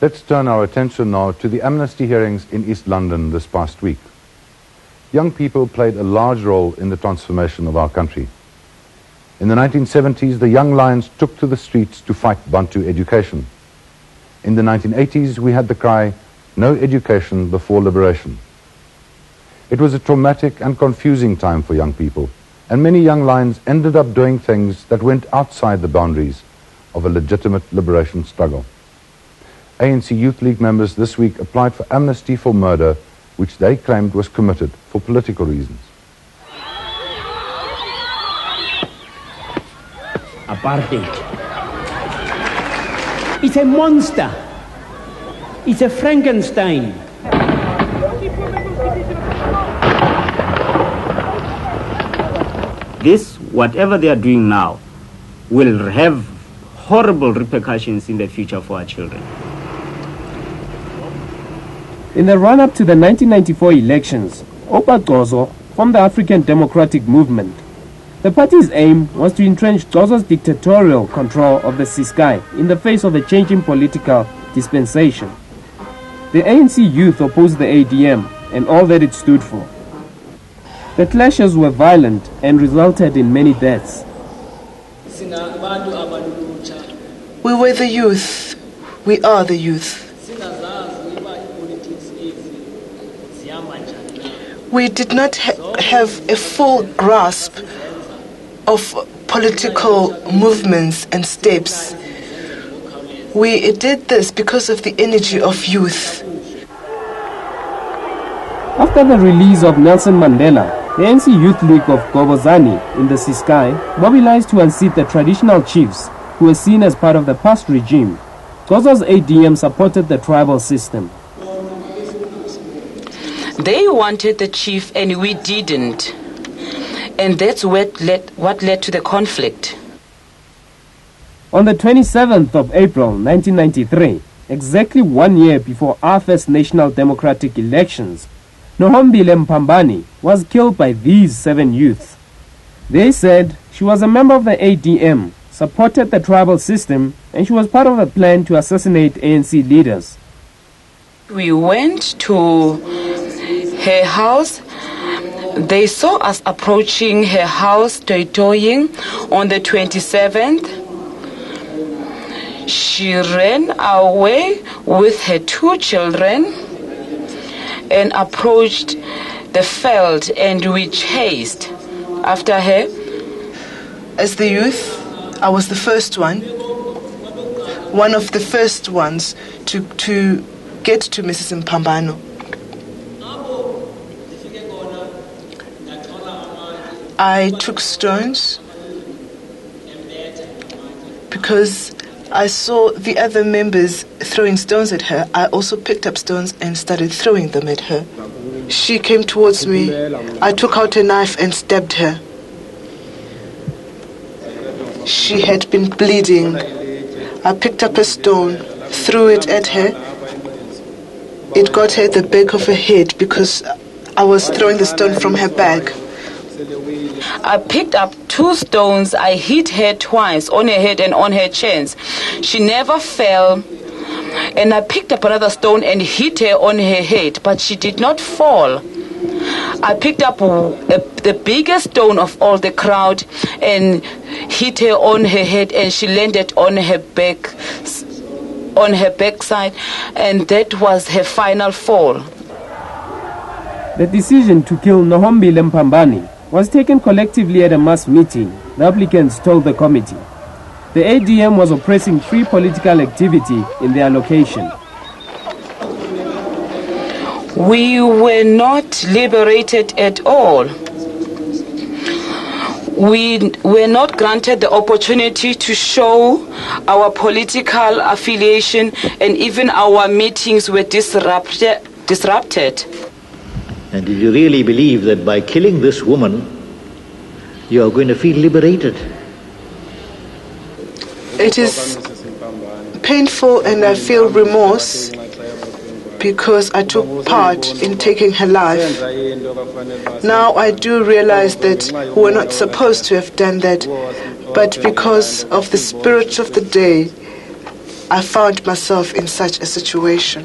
Let's turn our attention now to the Amnesty hearings in East London this past week. Young people played a large role in the transformation of our country. In the 1970s, the Young Lions took to the streets to fight Bantu education. In the 1980s, we had the cry, "No education before liberation." It was a traumatic and confusing time for young people, and many young lions ended up doing things that went outside the boundaries of a legitimate liberation struggle. ANC Youth League members this week applied for amnesty for murder, which they claimed was committed for political reasons. Apartheid. It's a monster. It's a Frankenstein. This, whatever they are doing now, will have horrible repercussions in the future for our children. In the run-up to the 1994 elections, Opa Xozo formed the African Democratic Movement. The party's aim was to entrench Xozo's dictatorial control of the Ciskei in the face of a changing political dispensation. The ANC youth opposed the ADM and all that it stood for. The clashes were violent and resulted in many deaths. We were the youth. We are the youth. We did not have a full grasp of political movements and steps. We did this because of the energy of youth. After the release of Nelson Mandela, the ANC Youth League of Gobozani in the Ciskei mobilized to unseat the traditional chiefs who were seen as part of the past regime. Xozo's ADM supported the tribal system. They wanted the chief and we didn't. And that's what led to the conflict. On the 27th of April 1993, exactly 1 year before our first national democratic elections, Nompumelelo Pani was killed by these 7 youths. They said she was a member of the ADM, supported the tribal system, and she was part of a plan to assassinate ANC leaders. We went to her house. They saw us approaching her house, toying on the 27th. She ran away with her 2 children and approached the field, and we chased after her. As the youth, I was the first one of the first ones to get to Mrs. Mpambano. I took stones because I saw the other members throwing stones at her. I also picked up stones and started throwing them at her. She came towards me. I took out a knife and stabbed her. She had been bleeding. I picked up a stone, threw it at her. It got her at the back of her head because I was throwing the stone from her bag. I picked up 2 stones. I hit her twice on her head and on her chest. She never fell. And I picked up another stone and hit her on her head, but she did not fall. I picked up the biggest stone of all the crowd and hit her on her head, and she landed on her backside, and that was her final fall. The decision to kill Nompumelelo Pani was taken collectively at a mass meeting, the applicants told the committee. The ADM was oppressing free political activity in their location. We were not liberated at all. We were not granted the opportunity to show our political affiliation, and even our meetings were disrupted. And did you really believe that by killing this woman, you are going to feel liberated? It is painful, and I feel remorse because I took part in taking her life. Now I do realize that we were not supposed to have done that, but because of the spirit of the day, I found myself in such a situation.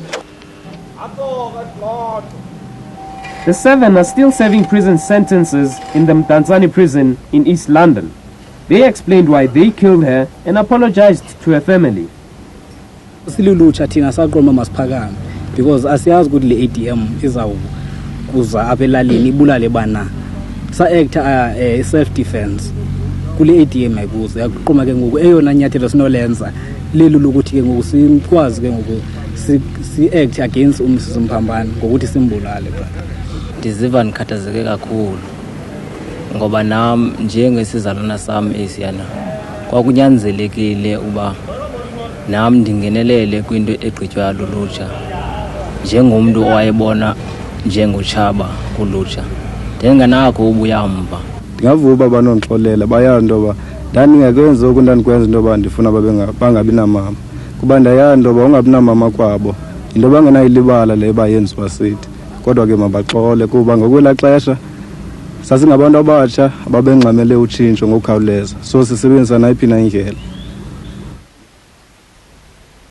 The 7 are still serving prison sentences in the Mdantsane prison in East London. They explained why they killed her and apologized to her family. Silulucha thina saqoma masiphakame because asiyazi ukuthi le ATM izawukuza abelalini ibulale bana sa act self defense kule ATM ayibuze yaqoma ke ngoku eyona nyathelo sinolenza lelu lokuthi ke ngoku sikwazi ke ngoku si act against umsisi Mphambane ngokuthi simbulale brother. Ndiziva ndikhathazeke kakhulu ngoba nam njengesizalwana sami esiyana kwakunyanzelekile uba nam ndingenelele kwinto egqitywa lulutsha njengomntu owayebona njengotshaba kulutsha ndingenakho ubuyamva. Ndingavuba banondixolela bayazi ntoba ndandingekwenzi oku ndandikwenza intoba ndifuna bangabi namama kuba ndayazi ntoba ungabi namama kwabo into bangenayilibala le bayenziwa sithi kodwa ke mabaxole kuba ngokwelaa xesha sasingabantu abatsha ababengxamele utshintsho ngokukhawuleza so sisebenzisa nayiphi na indlela.